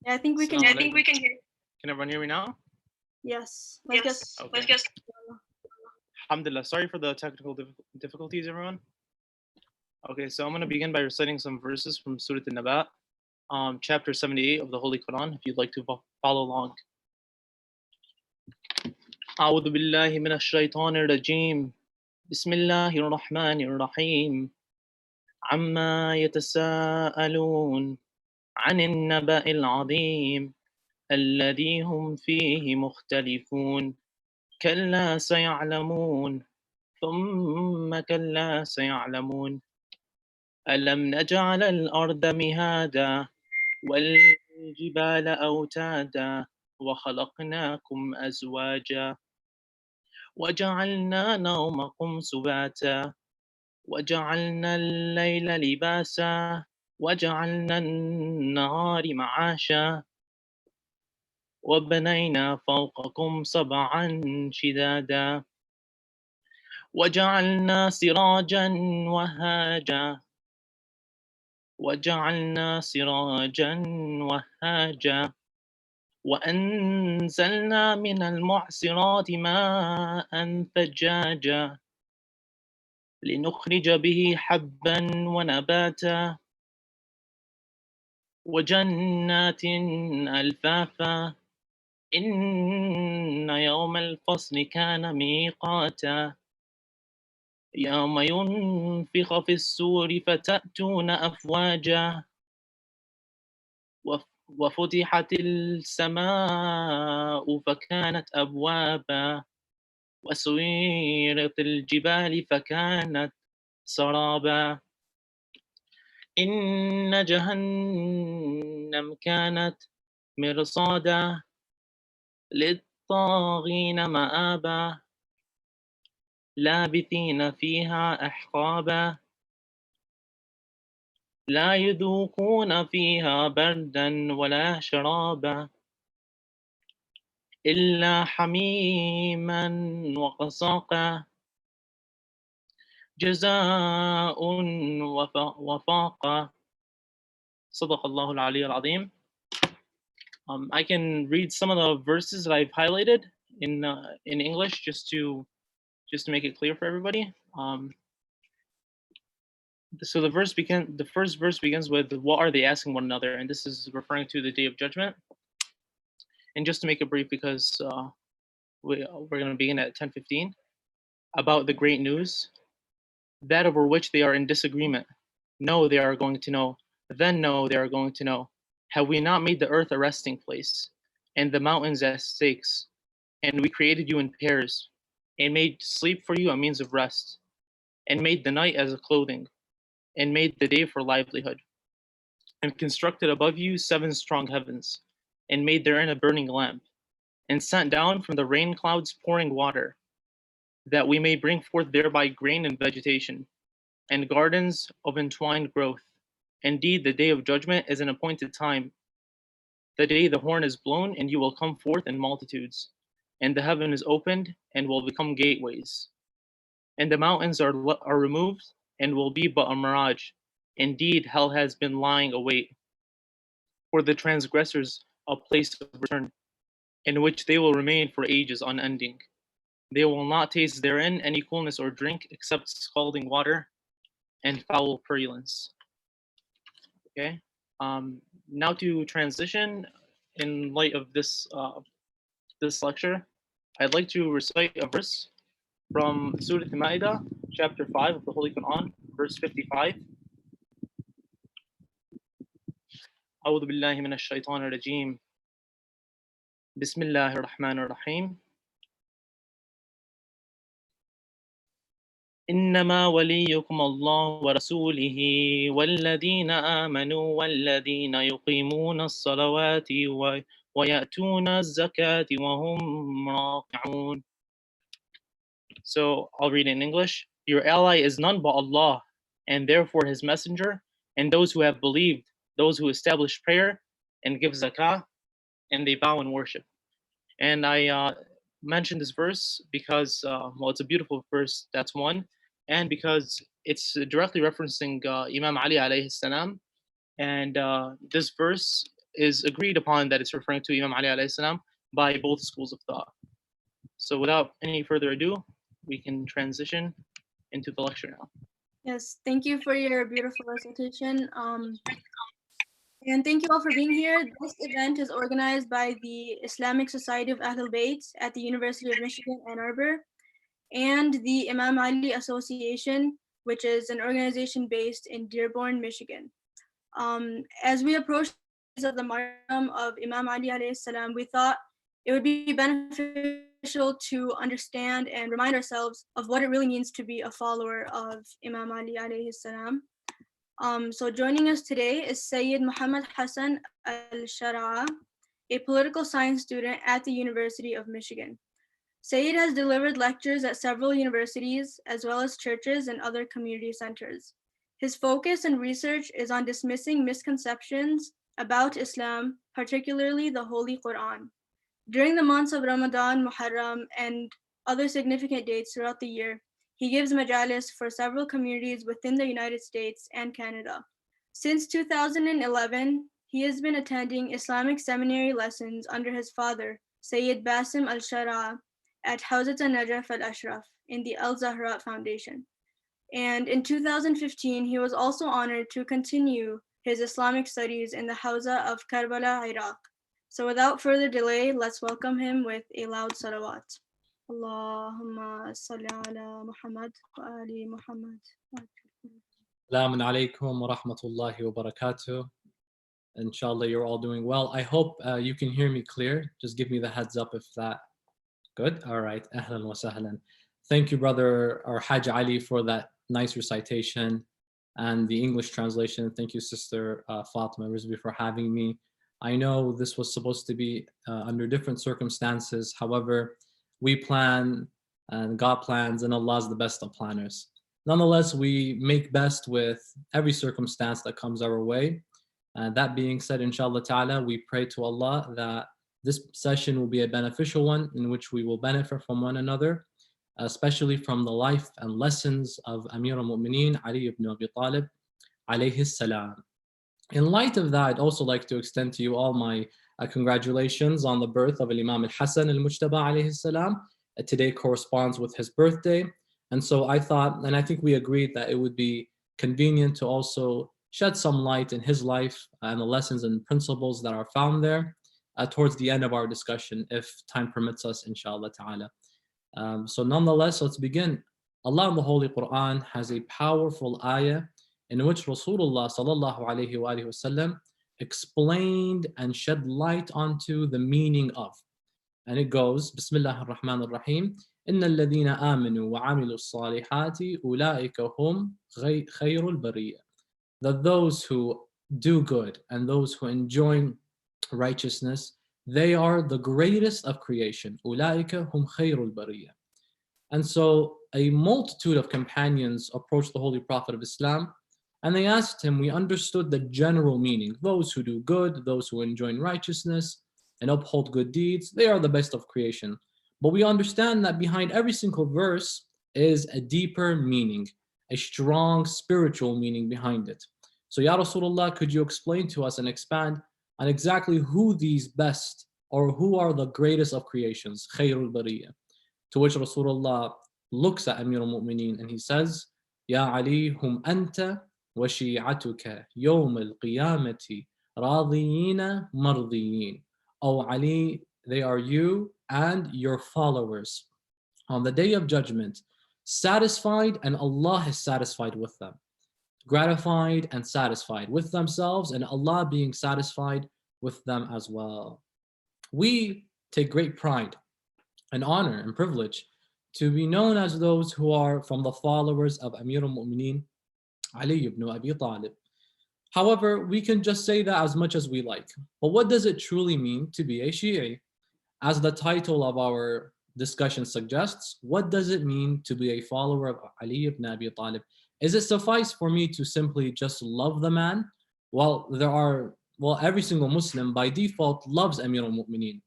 Yeah, I think we can. Assalamu I think we alaikum. can hear. Can everyone hear me now? Yes. Let's Yes. get. Okay. Let's get. Alhamdulillah. Sorry for the technical difficulties, everyone. Okay, so I'm going to begin by reciting some verses from Surah An-Naba, chapter 78 of the Holy Quran, if you'd like to follow along. أعوذ بالله من الشيطان الرجيم. بسم الله الرحمن الرحيم. عما يتساءلون عن النبأ العظيم الذي هم فيه مختلفون كلا سيعلمون ثم كلا سيعلمون ألم نجعل الأرض مهادا والجبال أوتادا وخلقناكم أزواجا وجعلنا نومكم سباتا وجعلنا الليل لباسا وجعلنا النهار معاشا وبنينا فوقكم سبعا شدادا وجعلنا سراجا وهاجا وجعلنا سراجا وهاجا وأنزلنا من المعصرات ماء ثجاجا لنخرج به حبا ونباتا وجنات ألفافا إن يوم الفصل كان ميقاتا يوم ينفخ في السور فتأتون أفواجا وفتحت السماء فكانت أبوابا وسيرت الجبال فكانت سرابا إن جهنم كانت مرصادا للطاغين مآبا لابثين فيها أحقابا لا يذوقون فيها بردا ولا شرابا إلا حميما وغساقا جزاء وفاقا صدق الله العلي العظيم. I can read some of the verses that I've highlighted in English just to make it clear for everybody. So the first verse begins with, "What are they asking one another?" And this is referring to the Day of Judgment. And just to make it brief, because we're going to begin at 10:15, about the great news, that over which they are in disagreement. No, they are going to know. Then no, they are going to know. Have we not made the earth a resting place, and the mountains as stakes? And we created you in pairs, and made sleep for you a means of rest, and made the night as a clothing, and made the day for livelihood, and constructed above you 7 strong heavens, and made therein a burning lamp, and sent down from the rain clouds pouring water, that we may bring forth thereby grain and vegetation, and gardens of entwined growth. Indeed, the day of judgment is an appointed time. The day the horn is blown, and you will come forth in multitudes, and the heaven is opened, and will become gateways. And the mountains are removed, and will be but a mirage. Indeed, hell has been lying await for the transgressors, a place of return, in which they will remain for ages unending. They will not taste therein any coolness or drink except scalding water and foul purulence. Okay. Now to transition in light of this lecture, I'd like to recite a verse from Surah Al-Ma'idah, chapter 5 of the Holy Quran, verse 55. أعوذ بالله من الشيطان الرجيم. بسم الله الرحمن الرحيم. إنما وليكم الله ورسوله والذين آمنوا والذين يقيمون الصلوات ويأتون الزكاة وهم راكعون. So I'll read in English. Your ally is none but Allah, and therefore His Messenger, and those who have believed, those who establish prayer and give zakah, and they bow in worship. And I mentioned this verse because, well, it's a beautiful verse, that's one, and because it's directly referencing Imam Ali alayhi salam. And this verse is agreed upon that it's referring to Imam Ali alayhi salam by both schools of thought. So without any further ado, we can transition into the lecture now. Yes, thank you for your beautiful recitation. And thank you all for being here. This event is organized by the Islamic Society of Ahlul-Bayt at the University of Michigan, Ann Arbor, and the Imam Ali Association, which is an organization based in Dearborn, Michigan. As we approach of the martyrdom of Imam Ali alayhi salam, we thought it would be beneficial to understand and remind ourselves of what it really means to be a follower of Imam Ali alayhi salam. So joining us today is Sayyid Muhammad Hassan al-Shara'a, a political science student at the University of Michigan. Sayyid has delivered lectures at several universities, as well as churches and other community centers. His focus and research is on dismissing misconceptions about Islam, particularly the Holy Quran. During the months of Ramadan, Muharram, and other significant dates throughout the year, he gives majalis for several communities within the United States and Canada. Since 2011, he has been attending Islamic seminary lessons under his father, Sayyid Basim al-Shara, at Hawzat al-Najaf al-Ashraf in the Al-Zahra Foundation. And in 2015, he was also honored to continue his Islamic studies in the Hawza of Karbala, Iraq. So without further delay, let's welcome him with a loud salawat. Allahumma salli ala Muhammad wa ali Muhammad. Assalamu alaikum wa rahmatullahi wa barakatuh. Inshallah, you're all doing well. I hope you can hear me clear. Just give me the heads up if that. Good. All right. Ahlan wa sahlan. Thank you, brother or Hajj Ali, for that nice recitation and the English translation. Thank you, sister Fatima Rizvi, for having me. I know this was supposed to be under different circumstances. However, we plan and God plans, and Allah is the best of planners. Nonetheless, we make best with every circumstance that comes our way. That being said, inshallah ta'ala, we pray to Allah that this session will be a beneficial one in which we will benefit from one another, especially from the life and lessons of Amir al-Mu'mineen Ali ibn Abi Talib alayhi salam. In light of that, I'd also like to extend to you all my congratulations on the birth of Imam al-Hassan al-Mujtaba alayhi salam. Today corresponds with his birthday. And so I thought, and I think we agreed that it would be convenient to also shed some light in his life and the lessons and principles that are found there towards the end of our discussion, if time permits us, inshallah ta'ala. So nonetheless, let's begin. Allah in the Holy Quran has a powerful ayah in which Rasulullah sallallahu alayhi wa sallam explained and shed light onto the meaning of. And it goes, Bismillah ar-Rahman ar-Rahim, إِنَّ الَّذِينَ آمَنُوا وَعَمِلُوا الصَّالِحَاتِ أُولَٰئِكَ هُمْ خَيْرُ الْبَرِيَّةِ. That those who do good and those who enjoy righteousness, they are the greatest of creation. أُولَٰئِكَ هُمْ خَيْرُ الْبَرِيَّةِ. And so a multitude of companions approached the Holy Prophet of Islam, and they asked him, we understood the general meaning. Those who do good, those who enjoy righteousness and uphold good deeds, they are the best of creation. But we understand that behind every single verse is a deeper meaning, a strong spiritual meaning behind it. So Ya Rasulullah, could you explain to us and expand on exactly who these best or who are the greatest of creations, Khairul Bariyah? To which Rasulullah looks at Amir al-Mu'mineen and he says, Ya Ali, hum anta wa shi'atuka yawm al-qiyamati radiyina mardiyin. O Ali, they are you and your followers on the day of judgment, satisfied, and Allah is satisfied with them, gratified and satisfied with themselves, and Allah being satisfied with them as well. We take great pride and honor and privilege to be known as those who are from the followers of Amir al-Mu'mineen Ali ibn Abi Talib. However, we can just say that as much as we like. But what does it truly mean to be a Shi'i? As the title of our discussion suggests, what does it mean to be a follower of Ali ibn Abi Talib? Is it suffice for me to simply just love the man? Well, every single Muslim by default loves Amir al-Mu'mineen.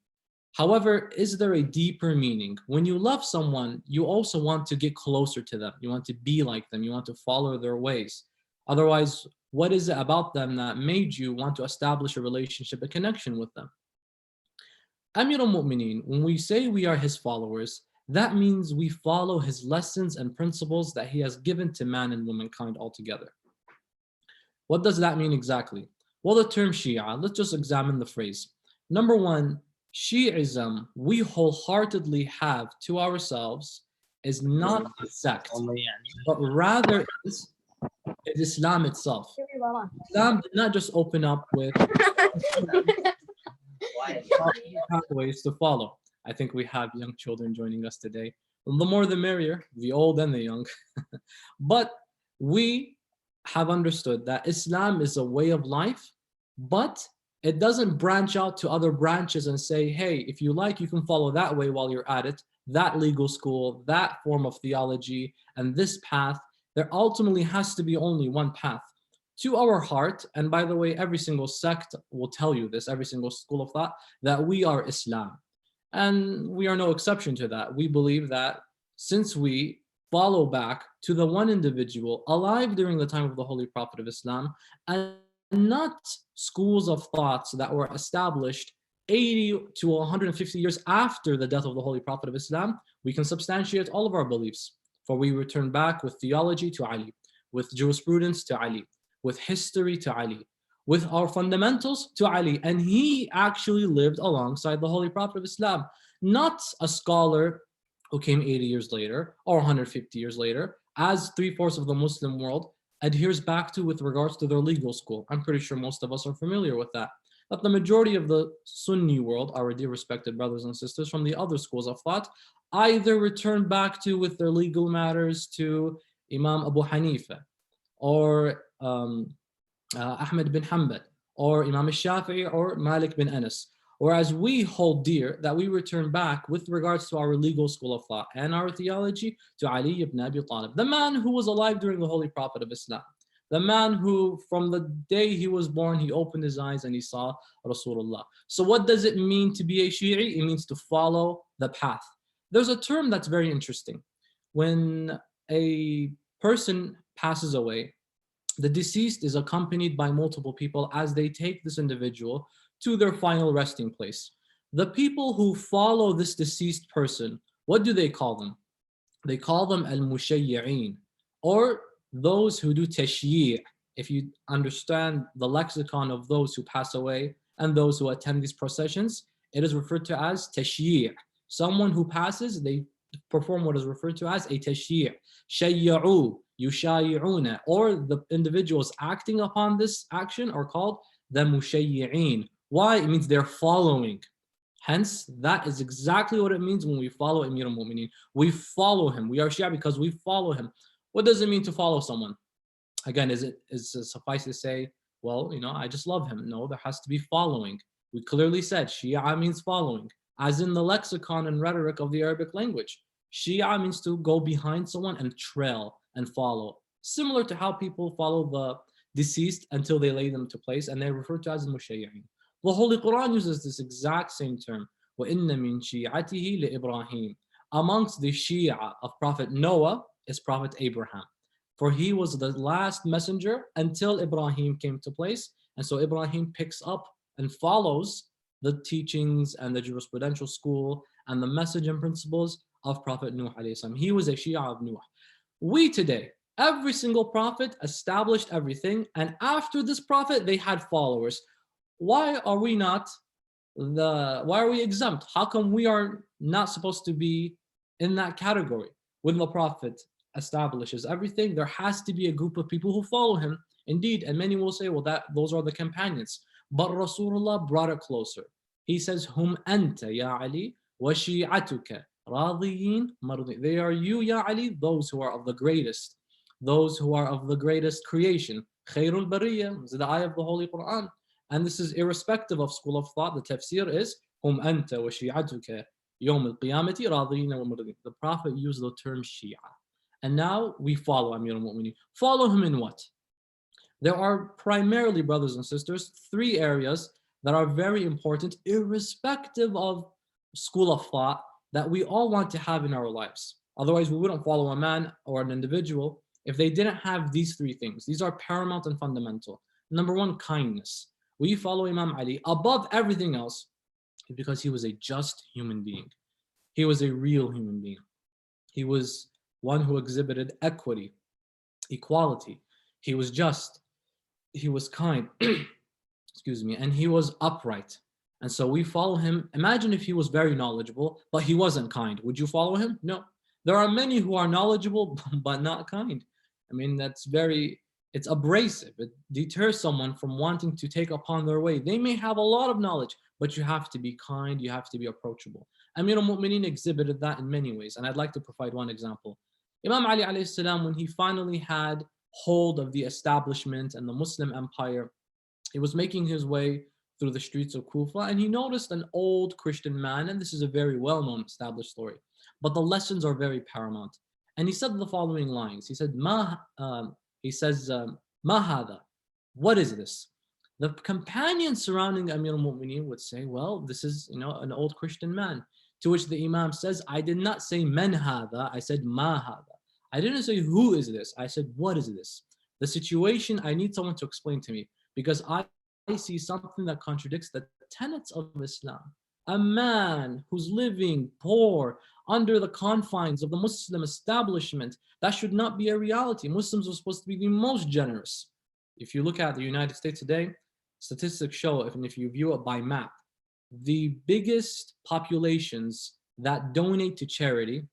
However, is there a deeper meaning? When you love someone, you also want to get closer to them. You want to be like them. You want to follow their ways. Otherwise, What is it about them that made you want to establish a relationship, a connection with them? Amir al-Mu'mineen, when we say we are his followers, that means we follow his lessons and principles that he has given to man and womankind altogether. What does that mean exactly? Well, the term Shia, let's just examine the phrase. Number one, Shi'ism, we wholeheartedly have to ourselves, is not a sect, but rather is Islam itself. Islam did not just open up with pathways to follow. I think we have young children joining us today. The more the merrier, the old and the young. But we have understood that Islam is a way of life, but it doesn't branch out to other branches and say, hey, if you like, you can follow that way while you're at it, that legal school, that form of theology, and this path. There ultimately has to be only one path to our heart. And by the way, every single sect will tell you this, every single school of thought, that we are Islam. And we are no exception to that. We believe that since we follow back to the one individual alive during the time of the Holy Prophet of Islam, and not schools of thoughts that were established 80 to 150 years after the death of the Holy Prophet of Islam, we can substantiate all of our beliefs. For we return back with theology to Ali, with jurisprudence to Ali, with history to Ali, with our fundamentals to Ali. And he actually lived alongside the Holy Prophet of Islam, not a scholar who came 80 years later or 150 years later, as 3/4 of the Muslim world adheres back to with regards to their legal school. I'm pretty sure most of us are familiar with that. But the majority of the Sunni world, our dear respected brothers and sisters from the other schools of thought, either return back to with their legal matters to Imam Abu Hanifa, or Ahmed bin Hanbal, or Imam al-Shafi'i, or Malik bin Anas. Whereas we hold dear that we return back with regards to our legal school of thought and our theology to Ali ibn Abi Talib, the man who was alive during the Holy Prophet of Islam. The man who, from the day he was born, he opened his eyes and he saw Rasulullah. So what does it mean to be a Shi'i? It means to follow the path. There's a term that's very interesting. When a person passes away, the deceased is accompanied by multiple people as they take this individual to their final resting place. The people who follow this deceased person, what do they call them? They call them al-mushayyi'in, or those who do tashyi'. If you understand the lexicon of those who pass away and those who attend these processions, it is referred to as tashyi'. Someone who passes, they perform what is referred to as a tashyi'. Shayya'u, yushayi'una, or the individuals acting upon this action are called the mushayyi'in. Why? It means they're following. Hence, that is exactly what it means when we follow Amir al-Mu'mineen. We follow him. We are Shia because we follow him. What does it mean to follow someone? Again, is it suffice to say, well, I just love him? No, there has to be following. We clearly said Shia means following, as in the lexicon and rhetoric of the Arabic language. Shia means to go behind someone and trail and follow, similar to how people follow the deceased until they lay them to place, and they're referred to as mushayyi'in. The Holy Quran uses this exact same term. وَإِنَّ مِن شِيعَتِهِ لِإِبْرَاهِيمَ. Amongst the Shia of Prophet Noah is Prophet Abraham. For he was the last messenger until Ibrahim came to place. And so Ibrahim picks up and follows the teachings and the jurisprudential school and the message and principles of Prophet Nuh alayhi salam. He was a Shia of Nuh. We today, every single prophet established everything. And after this prophet, they had followers. Why are we exempt? How come we are not supposed to be in that category? When the Prophet establishes everything, there has to be a group of people who follow him. Indeed, and many will say, well, those are the companions. But Rasulullah brought it closer. He says, Hum anta ya Ali wa shi'atuka radiyin mardi. They are you, ya Ali, those who are of the greatest, those who are of the greatest creation. Khairul Bariyah is the ayah of the Holy Quran. And this is irrespective of school of thought. The tafsir is Hum anta wa shi'atuka yawm al-qiyamati radiyina wa mardin. The Prophet used the term Shia. And now we follow Amir al-Mu'mineen. Follow him in what? There are primarily, brothers and sisters, 3 areas that are very important, irrespective of school of thought, that we all want to have in our lives. Otherwise, we wouldn't follow a man or an individual if they didn't have these three things. These are paramount and fundamental. Number one, kindness. We follow Imam Ali above everything else because he was a just human being. He was a real human being. He was one who exhibited equity, equality. He was just. He was kind. Excuse me. And he was upright. And so we follow him. Imagine if he was very knowledgeable, but he wasn't kind. Would you follow him? No. There are many who are knowledgeable, but not kind. I mean, it's abrasive. It deters someone from wanting to take upon their way. They may have a lot of knowledge, but you have to be kind. You have to be approachable. Amir al-Mu'mineen exhibited that in many ways. And I'd like to provide one example. Imam Ali alayhi salam, when he finally had hold of the establishment and the Muslim empire, he was making his way through the streets of Kufa, and he noticed an old Christian man, and this is a very well-known established story, but the lessons are very paramount. And he said the following lines. He said, Ma hada, what is this? The companions surrounding Amir al-Mu'mineen would say, well, this is an old Christian man. To which the Imam says, I did not say man hada, I said ma hada. I didn't say who is this, I said what is this? The situation, I need someone to explain to me, because I see something that contradicts the tenets of Islam. A man who's living poor under the confines of the Muslim establishment, that should not be a reality. Muslims are supposed to be the most generous. If you look at the United States today, statistics show, if you view it by map, the biggest populations that donate to charity,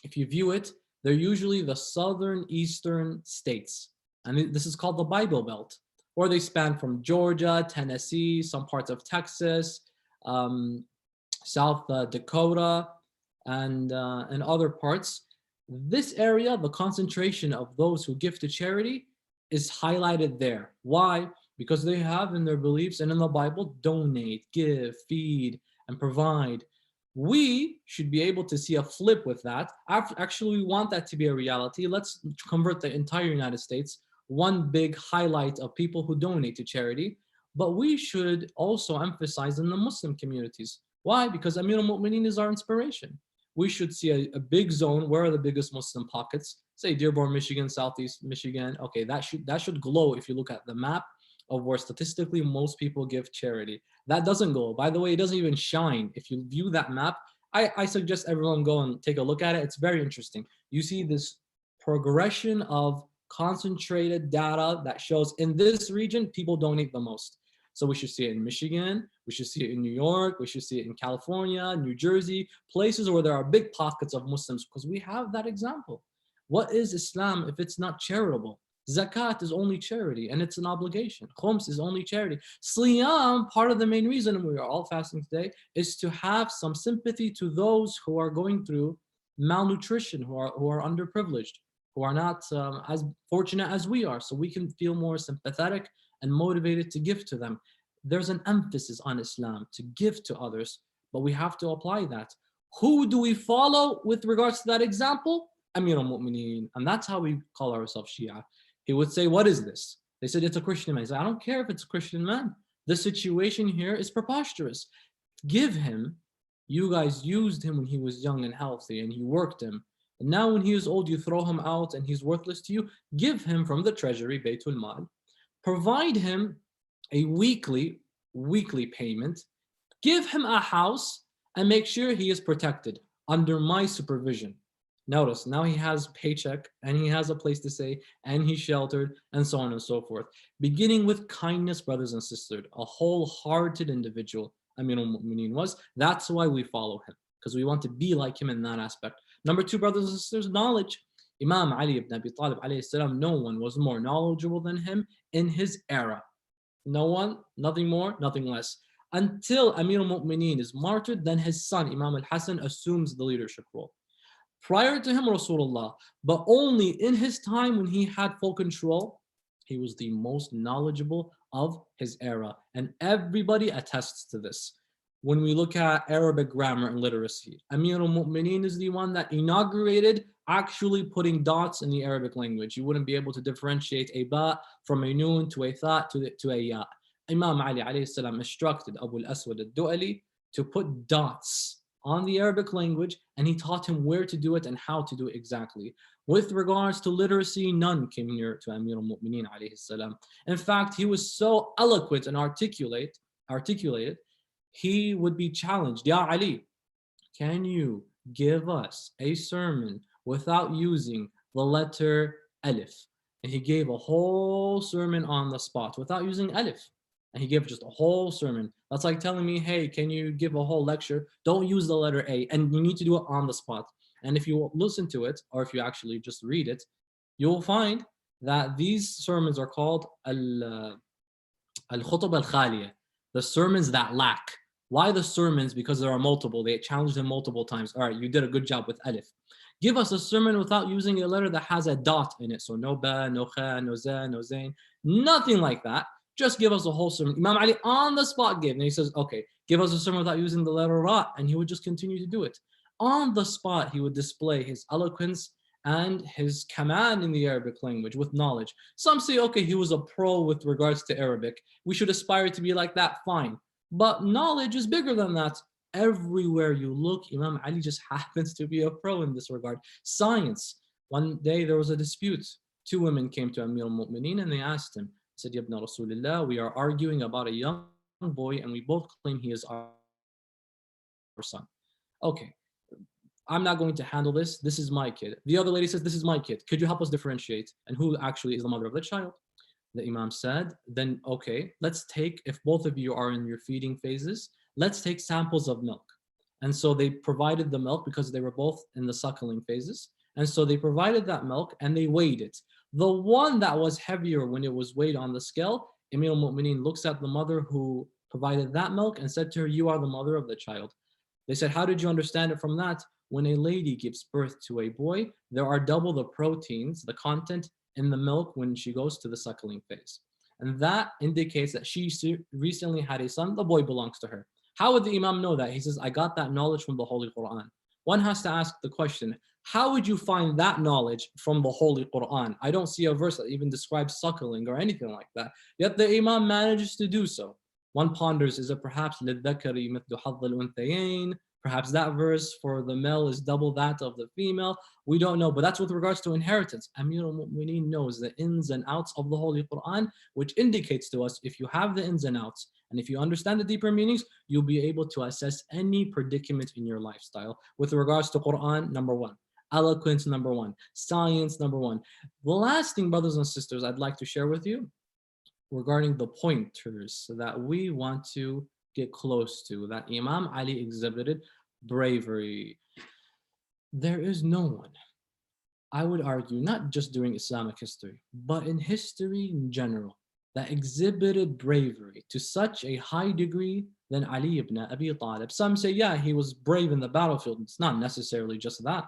if you view it, they're usually the southern eastern states. And this is called the Bible Belt. Or they span from Georgia, Tennessee, some parts of Texas, South Dakota, and other parts. This area, the concentration of those who give to charity is highlighted there. Why? Because they have in their beliefs and in the Bible, donate, give, feed, and provide. We should be able to see a flip with that. Actually, we want that to be a reality. Let's convert the entire United States. One big highlight of people who donate to charity, but we should also emphasize in the Muslim communities. Why? Because Amir al-Mu'mineen is our inspiration. We should see a big zone. Where are the biggest Muslim pockets? Say Dearborn, Michigan, Southeast Michigan. Okay, that should glow if you look at the map of where statistically most people give charity. That doesn't glow. By the way, it doesn't even shine. If you view that map, I suggest everyone go and take a look at it. It's very interesting. You see this progression of concentrated data that shows in this region, people donate the most. So we should see it in Michigan, we should see it in New York, we should see it in California, New Jersey, places where there are big pockets of Muslims, because we have that example. What is Islam if it's not charitable? Zakat is only charity and it's an obligation. Khums is only charity. Siyam, part of the main reason we are all fasting today, is to have some sympathy to those who are going through malnutrition, who are underprivileged, who are not as fortunate as we are, so we can feel more sympathetic and motivated to give to them. There's an emphasis on Islam to give to others, but we have to apply that. Who do we follow with regards to that example? Amir al-Mu'mineen, and that's how we call ourselves Shia. He would say, what is this? They said, it's a Christian man. He said, I don't care if it's a Christian man. The situation here is preposterous. Give him. You guys used him when he was young and healthy, and you worked him. And now when he is old, you throw him out and he's worthless to you. Give him from the treasury, Baytul Mal. Provide him a weekly payment. Give him a house and make sure he is protected under my supervision. Notice, now he has paycheck and he has a place to stay and he's sheltered and so on and so forth. Beginning with kindness, brothers and sisters, a wholehearted individual Amir al-Mu'mineen was. That's why we follow him, because we want to be like him in that aspect. Number two, brothers and sisters, knowledge. Imam Ali ibn Abi Talib alayhi salam, no one was more knowledgeable than him in his era. No one, nothing more, nothing less. Until Amir al-Mu'mineen is martyred, then his son, Imam al-Hasan, assumes the leadership role. Prior to him, Rasulullah, but only in his time when he had full control, he was the most knowledgeable of his era. And everybody attests to this. When we look at Arabic grammar and literacy, Amir al-Mu'mineen is the one that inaugurated actually putting dots in the Arabic language. You wouldn't be able to differentiate a ba from a noon to a tha to a ya. Imam Ali alayhi salam instructed Abu al-Aswad al-Du'ali to put dots on the Arabic language, and he taught him where to do it and how to do it exactly. With regards to literacy, none came near to Amir al-Mu'mineen alayhi salam. In fact, he was so eloquent and articulated, he would be challenged. Ya Ali, can you give us a sermon without using the letter Alif? And he gave a whole sermon on the spot without using Alif. And he gave just a whole sermon. That's like telling me, hey, can you give a whole lecture? Don't use the letter A. And you need to do it on the spot. And if you listen to it, or if you actually just read it, you'll find that these sermons are called al-khutub al-khaliyah, the sermons that lack. Why the sermons? Because there are multiple. They challenged him multiple times. All right, you did a good job with alif. Give us a sermon without using a letter that has a dot in it. So no ba, no kha, no za, no zain, nothing like that. Just give us a whole sermon. Imam Ali on the spot gave, and he says, okay, give us a sermon without using the letter ra, and he would just continue to do it. On the spot, he would display his eloquence and his command in the Arabic language with knowledge. Some say, okay, he was a pro with regards to Arabic. We should aspire to be like that, fine. But knowledge is bigger than that. Everywhere you look, Imam Ali just happens to be a pro in this regard. Science. One day there was a dispute. Two women came to Amir al-Mu'mineen and they asked him, said, Yabna Rasulullah, we are arguing about a young boy and we both claim he is our son. Okay, I'm not going to handle this. This is my kid. The other lady says, this is my kid. Could you help us differentiate? And who actually is the mother of the child? The Imam said, then okay, let's take, if both of you are in your feeding phases, let's take samples of milk. And so they provided the milk because they were both in the suckling phases. And so they provided that milk and they weighed it. The one that was heavier when it was weighed on the scale, Amir al-Mu'mineen looks at the mother who provided that milk and said to her, you are the mother of the child. They said, how did you understand it from that? When a lady gives birth to a boy, there are double the proteins, the content in the milk when she goes to the suckling phase. And that indicates that she recently had a son, the boy belongs to her. How would the Imam know that? He says, I got that knowledge from the Holy Quran. One has to ask the question, how would you find that knowledge from the Holy Quran? I don't see a verse that even describes suckling or anything like that. Yet the Imam manages to do so. One ponders, is it perhaps لِلذَّكَرِ مِثْلُ حَظِّ الْأُنْثَيَيْنِ? Perhaps that verse for the male is double that of the female. We don't know, but that's with regards to inheritance. Amir al-Mu'mineen knows the ins and outs of the Holy Quran, which indicates to us if you have the ins and outs, and if you understand the deeper meanings, you'll be able to assess any predicament in your lifestyle. With regards to Quran, number one. Eloquence, number one. Science, number one. The last thing, brothers and sisters, I'd like to share with you regarding the pointers that we want to get close to, that Imam Ali exhibited bravery. There is no one, I would argue, not just during Islamic history, but in history in general, that exhibited bravery to such a high degree than Ali ibn Abi Talib. Some say, yeah, he was brave in the battlefield. It's not necessarily just that.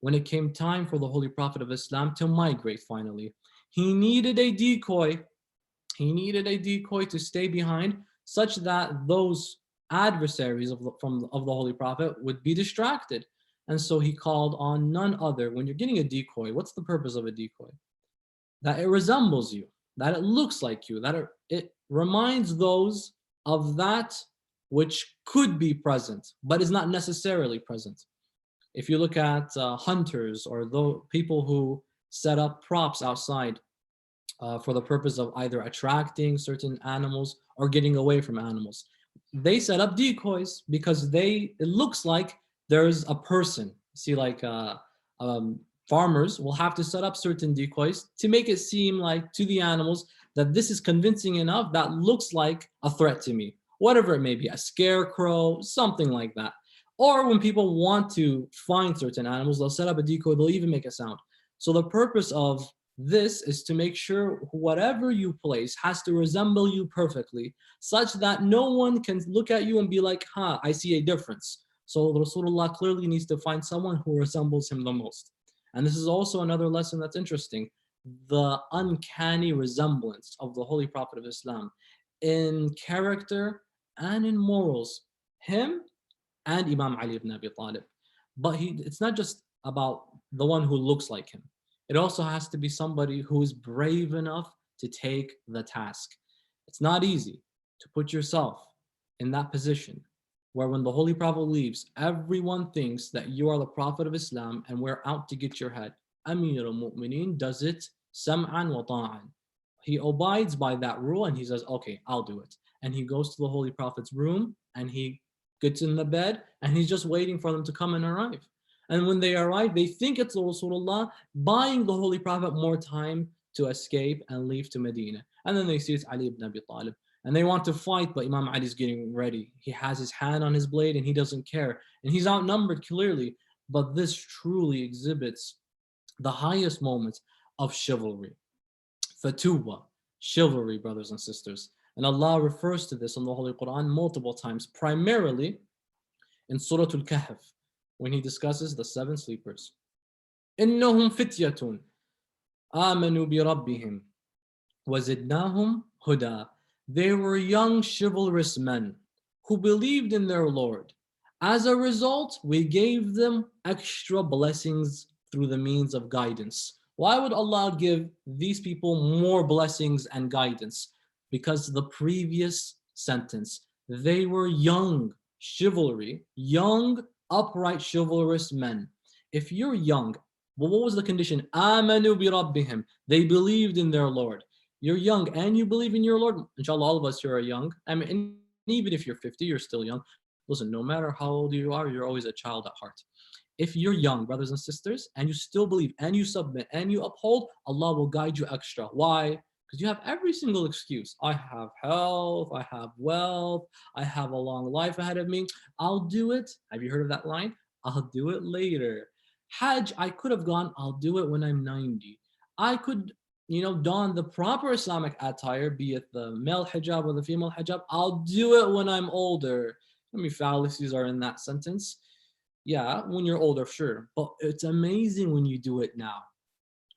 When it came time for the Holy Prophet of Islam to migrate finally, he needed a decoy. He needed a decoy to stay behind such that those adversaries of the Holy Prophet would be distracted. And so he called on none other. When you're getting a decoy, what's the purpose of a decoy? That it resembles you, that it looks like you, that it reminds those of that which could be present, but is not necessarily present. If you look at hunters or those people who set up props outside for the purpose of either attracting certain animals or getting away from animals, they set up decoys because it looks like there's a person. See, like farmers will have to set up certain decoys to make it seem like to the animals that this is convincing enough, that looks like a threat to me, whatever it may be, a scarecrow, something like that. Or when people want to find certain animals, they'll set up a decoy, they'll even make a sound. So the purpose of this is to make sure whatever you place has to resemble you perfectly, such that no one can look at you and be like, I see a difference. So Rasulullah clearly needs to find someone who resembles him the most. And this is also another lesson that's interesting, the uncanny resemblance of the Holy Prophet of Islam in character and in morals, him and Imam Ali ibn Abi Talib. But it's not just about the one who looks like him. It also has to be somebody who is brave enough to take the task. It's not easy to put yourself in that position where when the Holy Prophet leaves, everyone thinks that you are the Prophet of Islam and we're out to get your head. Amir al-Mu'mineen does it sam'an wa ta'an. He abides by that rule and he says, okay, I'll do it. And he goes to the Holy Prophet's room and he gets in the bed and he's just waiting for them to come and arrive. And when they arrive, they think it's Rasulullah buying the Holy Prophet more time to escape and leave to Medina. And then they see it's Ali ibn Abi Talib. And they want to fight, but Imam Ali is getting ready. He has his hand on his blade and he doesn't care. And he's outnumbered clearly. But this truly exhibits the highest moments of chivalry. Fatuwa, chivalry, brothers and sisters. And Allah refers to this in the Holy Quran multiple times, primarily in Surah Al-Kahf, when he discusses the seven sleepers. إِنَّهُمْ فِتْيَةٌ آمَنُوا بِرَبِّهِمْ وَزِدْنَاهُمْ هُدًى. They were young chivalrous men who believed in their Lord. As a result, we gave them extra blessings through the means of guidance. Why would Allah give these people more blessings and guidance? Because the previous sentence, they were young chivalry, young, upright, chivalrous men. If you're young, well, what was the condition? آمَنُوا بِرَبِّهِمْ. They believed in their Lord. You're young and you believe in your Lord. Inshallah, all of us here are young. I mean, and even if you're 50, you're still young. Listen, no matter how old you are, you're always a child at heart. If you're young, brothers and sisters, and you still believe and you submit and you uphold, Allah will guide you extra. Why? Because you have every single excuse. I have health, I have wealth, I have a long life ahead of me. I'll do it. Have you heard of that line? I'll do it later. Hajj, I could have gone, I'll do it when I'm 90. I could, don the proper Islamic attire, be it the male hijab or the female hijab. I'll do it when I'm older. How many fallacies are in that sentence? Yeah, when you're older, sure. But it's amazing when you do it now.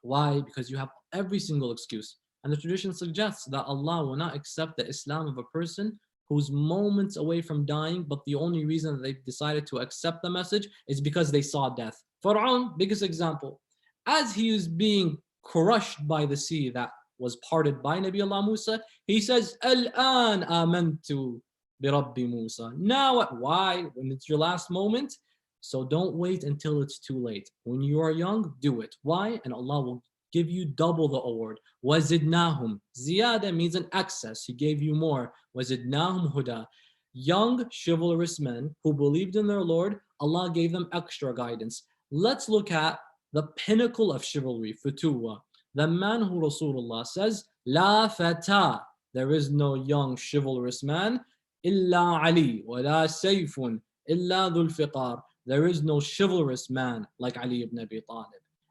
Why? Because you have every single excuse. And the tradition suggests that Allah will not accept the Islam of a person who's moments away from dying, but the only reason that they've decided to accept the message is because they saw death. Fir'aun, biggest example. As he is being crushed by the sea that was parted by Nabi Allah Musa, he says, Al-an amantu bi Rabbi Musa. Now what? Why? When it's your last moment? So don't wait until it's too late. When you are young, do it. Why? And Allah will give you double the award. وَزِدْنَاهُمْ. Ziyada means an excess. He gave you more. وَزِدْنَاهُمْ huda. Young, chivalrous men who believed in their Lord, Allah gave them extra guidance. Let's look at the pinnacle of chivalry, futuwa. The man who Rasulullah says, La fata. There is no young, chivalrous man. Illa Ali. وَلَا سَيْفٌ إِلَّا ذُو الْفِقَارِ. There is no chivalrous man like Ali ibn Abi Talib.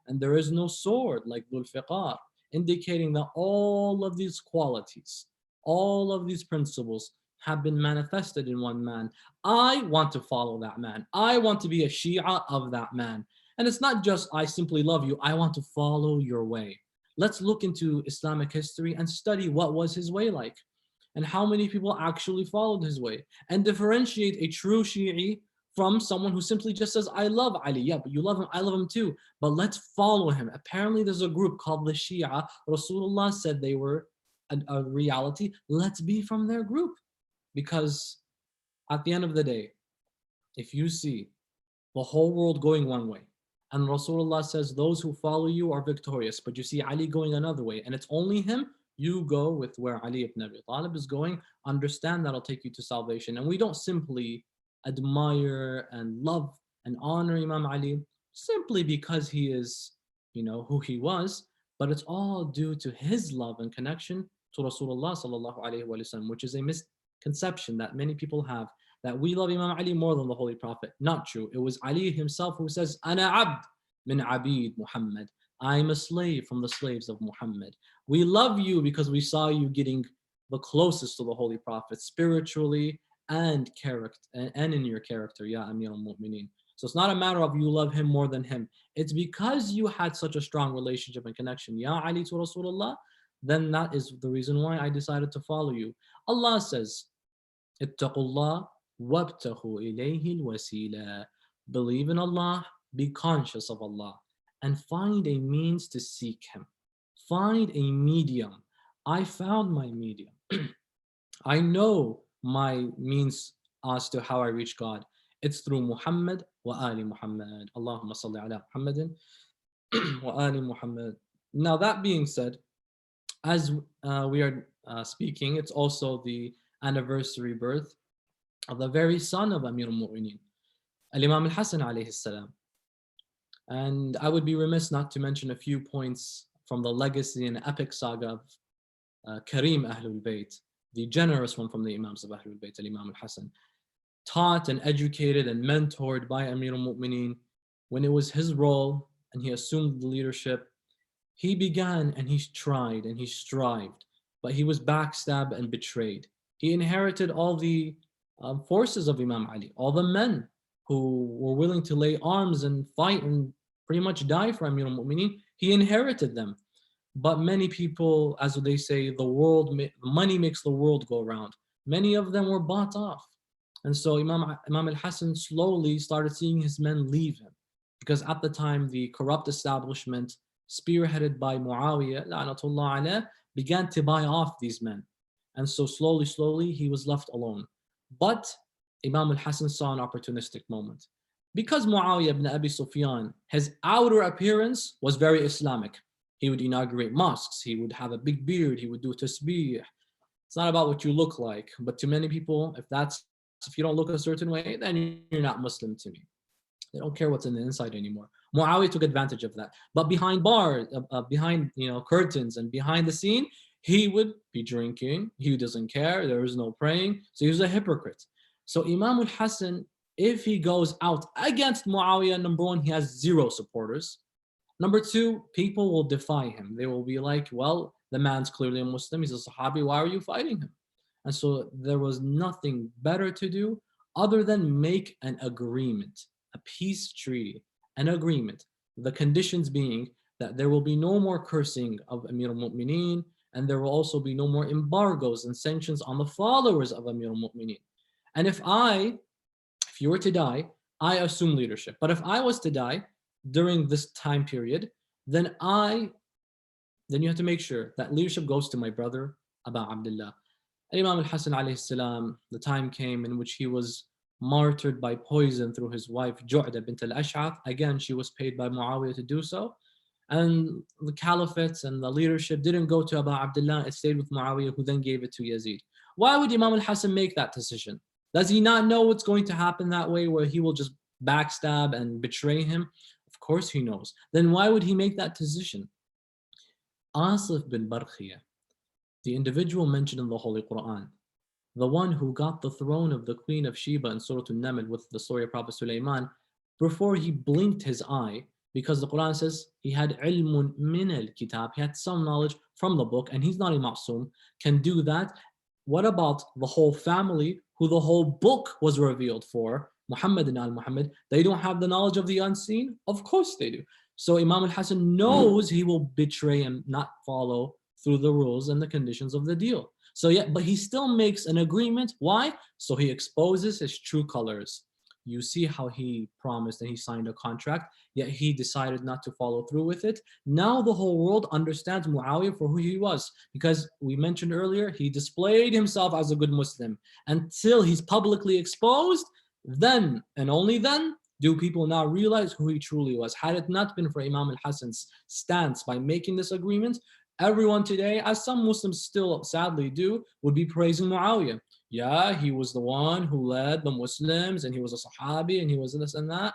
And there is no sword like Dhul Fiqar, indicating that all of these qualities, all of these principles have been manifested in one man. I want to follow that man. I want to be a Shia of that man. And it's not just I simply love you, I want to follow your way. Let's look into Islamic history and study what was his way like and how many people actually followed his way and differentiate a true Shi'i from someone who simply just says, I love Ali. Yeah, but you love him, I love him too. But let's follow him. Apparently there's a group called the Shia. Rasulullah said they were a reality. Let's be from their group. Because at the end of the day, if you see the whole world going one way, and Rasulullah says those who follow you are victorious, but you see Ali going another way, and it's only him, you go with where Ali ibn Abi Talib is going. Understand that'll take you to salvation. And we don't simply admire and love and honor Imam Ali simply because he is, who he was, but it's all due to his love and connection to Rasulullah sallallahu alaihi wasallam, which is a misconception that many people have, that we love Imam Ali more than the Holy Prophet. Not true. It was Ali himself who says, Ana abd min abid Muhammad. I'm a slave from the slaves of Muhammad. We love you because we saw you getting the closest to the Holy Prophet spiritually and character and in your character, ya Amir al-Mu'mineen. So it's not a matter of you love him more than him. It's because you had such a strong relationship and connection, ya Ali, to Rasulullah, then that is the reason why I decided to follow you. Allah says, Ittaqullah wabtahu ilayhi al-wasila. Believe in Allah, be conscious of Allah, and find a means to seek him. Find a medium. I found my medium. I know my means as to how I reach God. It's through Muhammad wa ali Muhammad. Allahumma salli ala Muhammadin wa ali Muhammad. Now, that being said, as we are speaking, it's also the anniversary birth of the very son of Amir al-Mu'mineen, Al-Imam al-Hasan alayhi salam. And I would be remiss not to mention a few points from the legacy and epic saga of Kareem Ahlul-Bayt, the generous one from the Imams of Ahlul-Bayt, Al-Imam al-Hasan, taught and educated and mentored by Amir al-Mu'mineen. When it was his role and he assumed the leadership, he began and he tried and he strived, but he was backstabbed and betrayed. He inherited all the forces of Imam Ali, all the men who were willing to lay arms and fight and pretty much die for Amir al-Mu'mineen. He inherited them. But many people, as they say, money makes the world go round. Many of them were bought off. And so Imam al-Hasan slowly started seeing his men leave him, because at the time the corrupt establishment, spearheaded by Muawiyah, la'natullah alayh, began to buy off these men. And so slowly, he was left alone. But Imam al-Hasan saw an opportunistic moment. Because Muawiyah ibn Abi Sufyan, his outer appearance was very Islamic. He would inaugurate mosques, he would have a big beard, he would do tasbih. It's not about what you look like, but to many people, if you don't look a certain way, then you're not Muslim to me. They don't care what's in the inside anymore. Muawiyah took advantage of that. But behind bars, behind curtains and behind the scene, he would be drinking. He doesn't care. There is no praying. So he was a hypocrite. So Imam al-Hasan, if he goes out against Muawiyah, number one, he has zero supporters. Number two, people will defy him. They will be like, well, the man's clearly a Muslim. He's a Sahabi. Why are you fighting him? And so there was nothing better to do other than make an agreement, a peace treaty, an agreement. The conditions being that there will be no more cursing of Amir al-Mu'mineen, and there will also be no more embargoes and sanctions on the followers of Amir al-Mu'mineen. And if you were to die, I assume leadership. But if I was to die during this time period, then you have to make sure that leadership goes to my brother, Abu Abdullah. Imam al-Hasan alayhi salam, the time came in which he was martyred by poison through his wife, Ju'da bint al-Ash'ath. Again, she was paid by Muawiyah to do so. And the caliphate and the leadership didn't go to Abu Abdullah, it stayed with Muawiyah, who then gave it to Yazid. Why would Imam al-Hasan make that decision? Does he not know what's going to happen that way, where he will just backstab and betray him? Of course he knows. Then why would he make that decision? Asif bin Barkhiyah, the individual mentioned in the Holy Quran, the one who got the throne of the Queen of Sheba in Surah An-Naml with the story of Prophet Sulaiman, before he blinked his eye, because the Quran says he had ilmun min al-kitab, he had some knowledge from the book, and he's not a ma'soom, can do that. What about the whole family who the whole book was revealed for, Muhammad and al-Muhammad? They don't have the knowledge of the unseen? Of course they do. So Imam al-Hasan knows he will betray and not follow through the rules and the conditions of the deal. So yeah, but he still makes an agreement. Why? So he exposes his true colors. You see how he promised and he signed a contract, yet he decided not to follow through with it. Now the whole world understands Muawiyah for who he was, because we mentioned earlier, he displayed himself as a good Muslim. Until he's publicly exposed, then and only then do people now realize who he truly was. Had it not been for Imam al-Hasan's stance by making this agreement, everyone today, as some Muslims still sadly do, would be praising Muawiyah. Yeah, he was the one who led the Muslims, and he was a Sahabi, and he was this and that.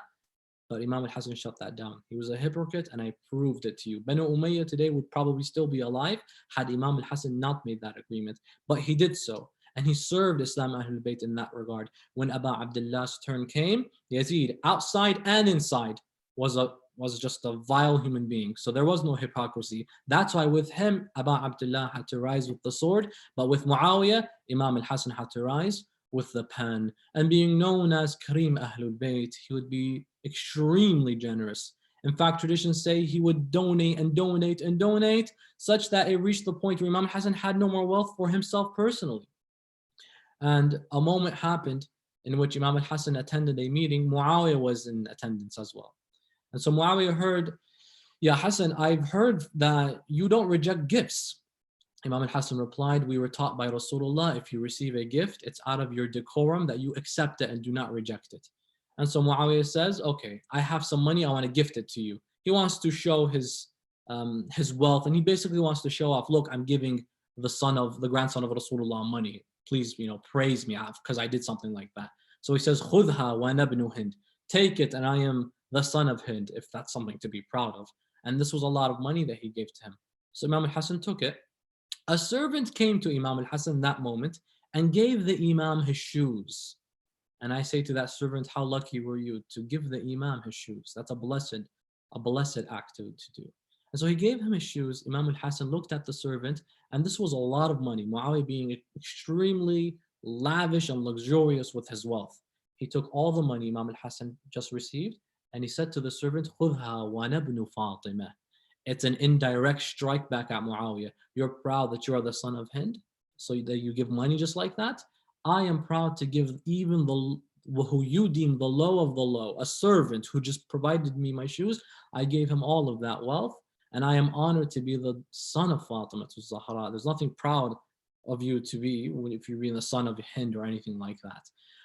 But Imam al-Hasan shut that down. He was a hypocrite, and I proved it to you. Banu Umayyah today would probably still be alive had Imam al-Hasan not made that agreement. But he did so, and he served Islam Ahlul-Bayt in that regard. When Abu Abdullah's turn came, Yazid, outside and inside, was just a vile human being. So there was no hypocrisy. That's why with him, Abu Abdullah had to rise with the sword, but with Muawiyah, Imam al-Hasan had to rise with the pen. And being known as Kareem Ahlul-Bayt, he would be extremely generous. In fact, traditions say he would donate and donate and donate, such that it reached the point where Imam al-Hasan had no more wealth for himself personally. And a moment happened in which Imam al-Hasan attended a meeting. Muawiyah was in attendance as well. And so Muawiyah heard, "Ya Hassan, I've heard that you don't reject gifts. Imam al-Hassan replied, we were taught by Rasulullah, if you receive a gift, it's out of your decorum that you accept it and do not reject it. And so Muawiyah says, okay, I have some money, I want to gift it to you. He wants to show his wealth, and he basically wants to show off, look, I'm giving the grandson of Rasulullah money. Please, praise me because I did something like that. So he says, khudha wa nabnu Hind. Take it, and I am the son of Hind, if that's something to be proud of. And this was a lot of money that he gave to him. So Imam al-Hassan took it. A servant came to Imam al-Hassan that moment and gave the Imam his shoes. And I say to that servant, how lucky were you to give the Imam his shoes? That's a blessed act to do. And so he gave him his shoes. Imam al-Hassan looked at the servant, and this was a lot of money. Muawiyah being extremely lavish and luxurious with his wealth. He took all the money Imam al-Hassan just received, and he said to the servant, خُذْهَا وَنَبْنُ فَاطِمَةٍ. It's an indirect strike back at Muawiyah. You're proud that you are the son of Hind, so that you give money just like that. I am proud to give even who you deem the low of the low, a servant who just provided me my shoes. I gave him all of that wealth, and I am honored to be the son of Fatima to Zahra. There's nothing proud of you to be if you're being the son of Hind or anything like that.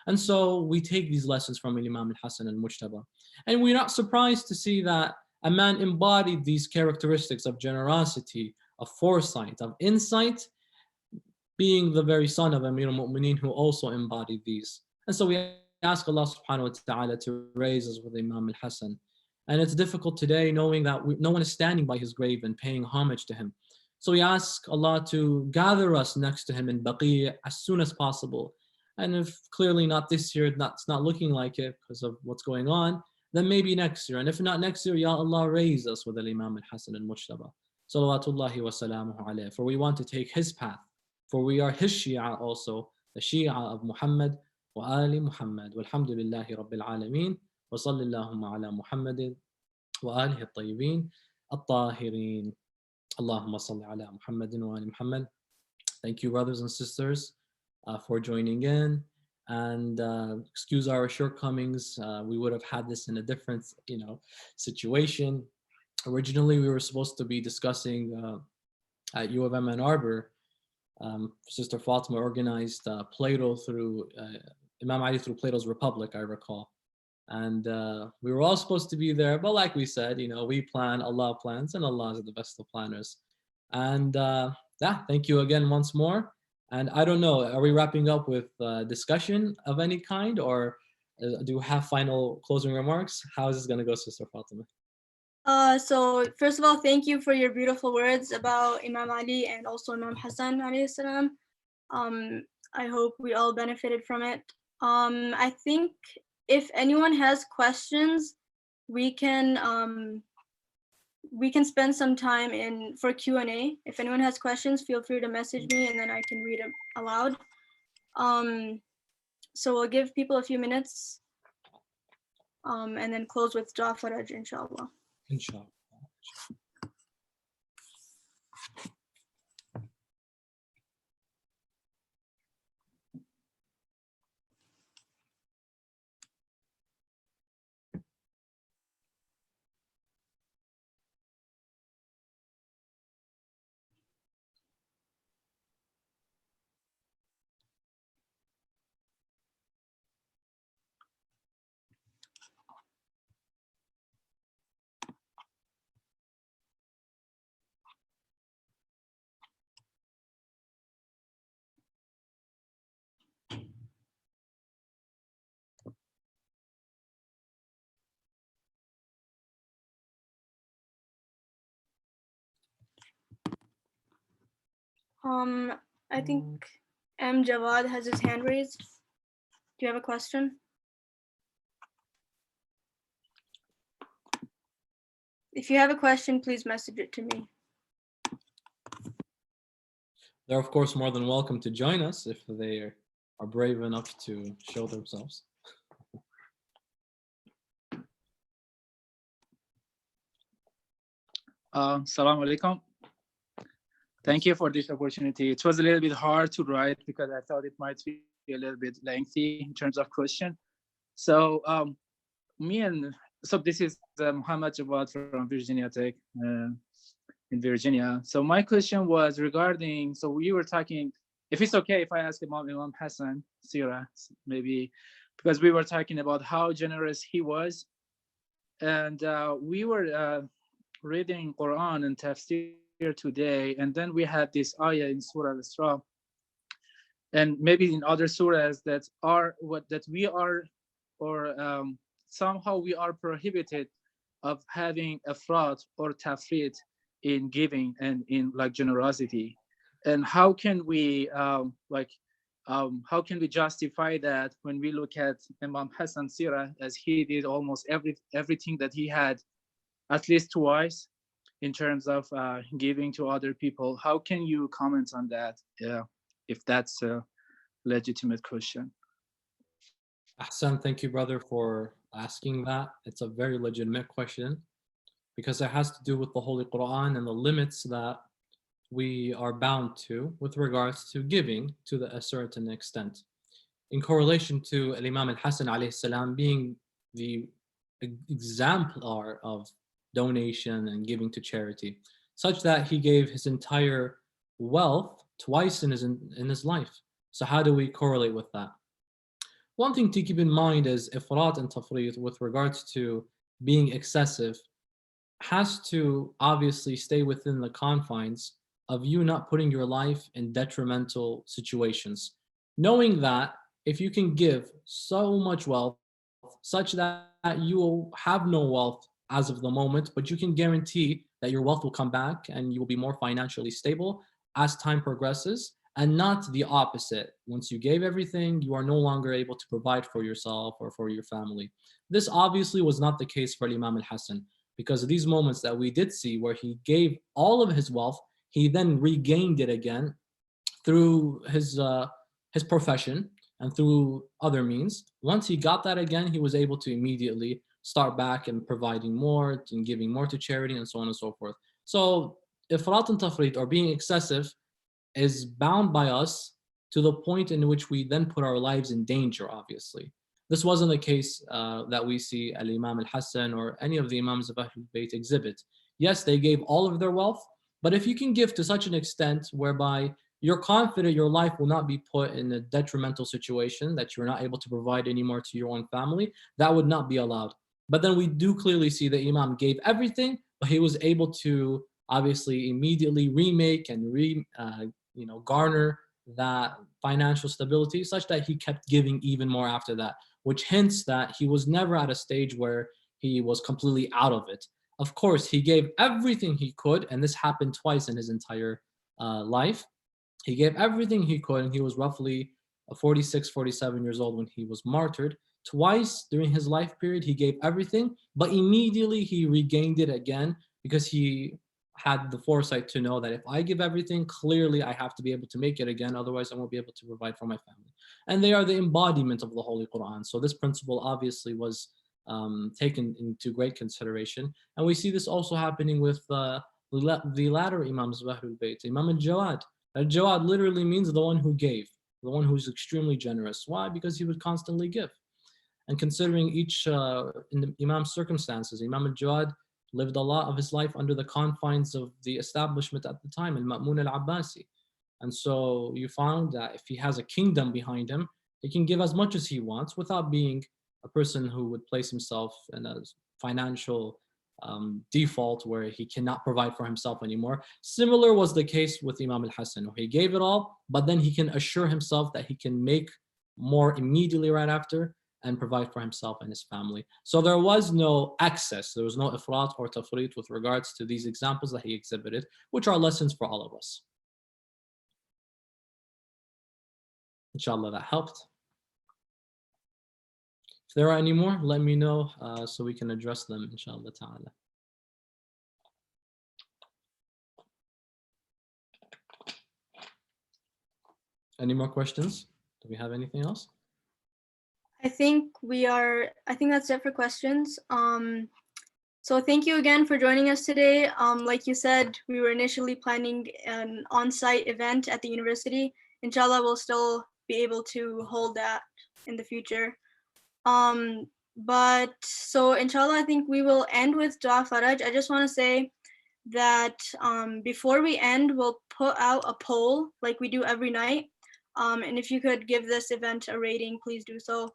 And so we take these lessons from Imam al-Hassan and Mujtaba. And we're not surprised to see that a man embodied these characteristics of generosity, of foresight, of insight, being the very son of Amir al-Mu'mineen who also embodied these. And so we ask Allah subhanahu wa ta'ala to raise us with Imam al-Hassan. And it's difficult today knowing that no one is standing by his grave and paying homage to him. So we ask Allah to gather us next to him in Baqi as soon as possible. And if clearly not this year, it's not looking like it because of what's going on, then maybe next year. And if not next year, Ya Allah, raise us with Imam al-Hassan and Mujtaba. Salawatullahi wa salamuhu alayhi. For we want to take his path. For we are his Shia also, the Shia of Muhammad wa Ali Muhammad. Walhamdulillahi Rabbil Alameen. Wa sallallahu ala Muhammadin wa alihi at-tayyibin at-tahirin. Allahumma salli ala Muhammadin wa ali Muhammad. Thank you, brothers and sisters, for joining in. And excuse our shortcomings. We would have had this in a different, situation. Originally, we were supposed to be discussing at U of M Ann Arbor. Sister Fatima organized Plato through Imam Ali through Plato's Republic, I recall. And we were all supposed to be there, but like we said, we plan, Allah plans, and Allah is the best of planners. And thank you again once more. And I don't know, are we wrapping up with discussion of any kind, or do we have final closing remarks? How is this going to go, Sister Fatima? So first of all, thank you for your beautiful words about Imam Ali and also Imam Hassan alayhi salam. I hope we all benefited from it. I think if anyone has questions, we can spend some time for Q&A. If anyone has questions, feel free to message me and then I can read it aloud. So we'll give people a few minutes and then close with Dua Faraj, inshallah. Inshallah. I think M. Jawad has his hand raised. Do you have a question? If you have a question, please message it to me. They're of course more than welcome to join us if they are brave enough to show themselves. Assalamu alaikum. Thank you for this opportunity. It was a little bit hard to write because I thought it might be a little bit lengthy in terms of question. So this is Muhammad Jawad from Virginia Tech. in Virginia. So my question was regarding, so we were talking, if it's okay if I ask Imam Hassan Sirah, maybe, because we were talking about how generous he was. And we were reading Quran and Tafsir today, and then we had this ayah in Surah Al-Isra, and maybe in other surahs that are what that we are, or somehow we are prohibited of having ifrat or tafrit in giving and in like generosity. And how can we how can we justify that when we look at Imam Hassan Sirah, as he did almost everything that he had at least twice in terms of giving to other people? How can you comment on that? Yeah, if that's a legitimate question. Ahsan, thank you, brother, for asking that. It's a very legitimate question because it has to do with the Holy Quran and the limits that we are bound to with regards to giving to a certain extent. In correlation to Imam al-Hassan alayhi salam being the exemplar of donation and giving to charity, such that he gave his entire wealth twice in his life. So how do we correlate with that? One thing to keep in mind is ifrat and tafrit with regards to being excessive has to obviously stay within the confines of you not putting your life in detrimental situations. Knowing that if you can give so much wealth such that you will have no wealth as of the moment, but you can guarantee that your wealth will come back and you will be more financially stable as time progresses, and not the opposite. Once you gave everything, you are no longer able to provide for yourself or for your family. This obviously was not the case for Imam al-Hassan, because of these moments that we did see where he gave all of his wealth, he then regained it again through his profession and through other means. Once he got that again, he was able to immediately start back and providing more and giving more to charity and so on and so forth. So ifrat and tafrit, or being excessive, is bound by us to the point in which we then put our lives in danger, obviously. This wasn't the case that we see Al-Imam al-Hassan or any of the Imams of Ahlul-Bayt exhibit. Yes, they gave all of their wealth, but if you can give to such an extent whereby you're confident your life will not be put in a detrimental situation, that you're not able to provide anymore to your own family, that would not be allowed. But then we do clearly see that Imam gave everything, but he was able to obviously immediately remake and garner that financial stability such that he kept giving even more after that, which hints that he was never at a stage where he was completely out of it. Of course, he gave everything he could, and this happened twice in his entire life. He gave everything he could, and he was roughly 46, 47 years old when he was martyred. Twice during his life period, he gave everything, but immediately he regained it again because he had the foresight to know that if I give everything, clearly I have to be able to make it again, otherwise I won't be able to provide for my family. And they are the embodiment of the Holy Quran. So this principle obviously was taken into great consideration. And we see this also happening with the latter Imams of Ahlul-Bayt. Imam al-Jawad. Al-Jawad literally means the one who gave, the one who's extremely generous. Why? Because he would constantly give. And considering each in the Imam's circumstances, Imam al-Jawad lived a lot of his life under the confines of the establishment at the time, Al-Ma'mun al-Abbasi. And so you found that if he has a kingdom behind him, he can give as much as he wants without being a person who would place himself in a financial default where he cannot provide for himself anymore. Similar was the case with Imam al-Hassan. He gave it all, but then he can assure himself that he can make more immediately right after and provide for himself and his family. So there was no excess, there was no ifrat or tafrit with regards to these examples that he exhibited, which are lessons for all of us. Inshallah, that helped. If there are any more, let me know so we can address them, inshallah ta'ala. Any more questions? Do we have anything else? I think that's it for questions. So thank you again for joining us today. Like you said, we were initially planning an on-site event at the university. Inshallah, we'll still be able to hold that in the future. But so inshallah, I think we will end with Dua Faraj. I just want to say that before we end, we'll put out a poll like we do every night. And if you could give this event a rating, please do so,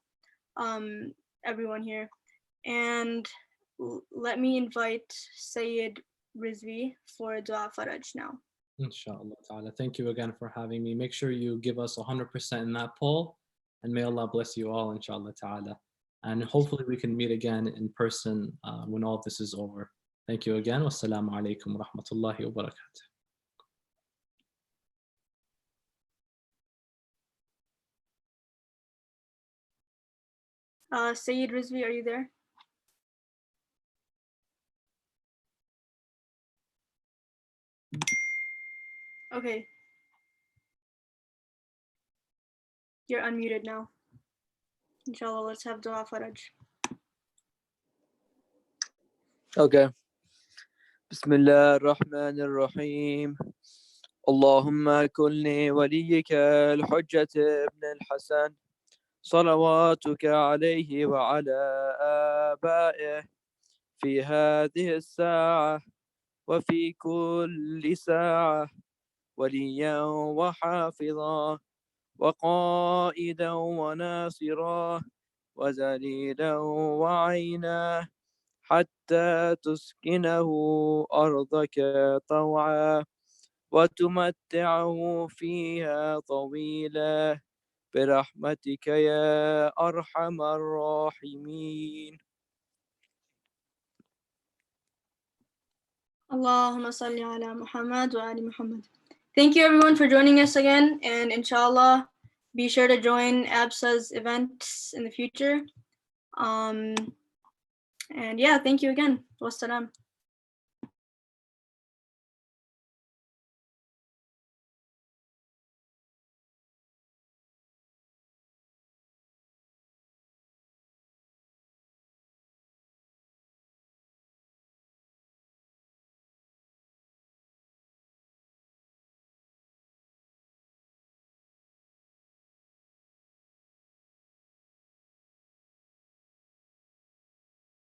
everyone here. And let me invite Sayyid Rizvi for Dua Faraj now. Inshallah ta'ala. Thank you again for having me. Make sure you give us 100% in that poll, and may Allah bless you all, inshallah ta'ala. And hopefully we can meet again in person when all this is over. Thank you again. Wassalamu alaikum wa rahmatullahi wa barakatuh. Sayyid Rizvi, are you there? Okay. You're unmuted now. Inshallah, let's have Dua Faraj. Okay. بسم الله الرحمن الرحيم اللهم كن لوليك الحجة ابن الحسن صلواتك عليه وعلى آبائه في هذه الساعة وفي كل ساعة وليا وحافظا وقائدا وناصرا وذليلا وعينا حتى تسكنه أرضك طوعا وتمتعه فيها طويلا برحمتك يا أرحم الراحمين. Allahumma salli ala Muhammad wa ali Muhammad. Thank you everyone for joining us again, and inshallah, be sure to join ABSA's events in the future. And yeah, thank you again. Wassalam.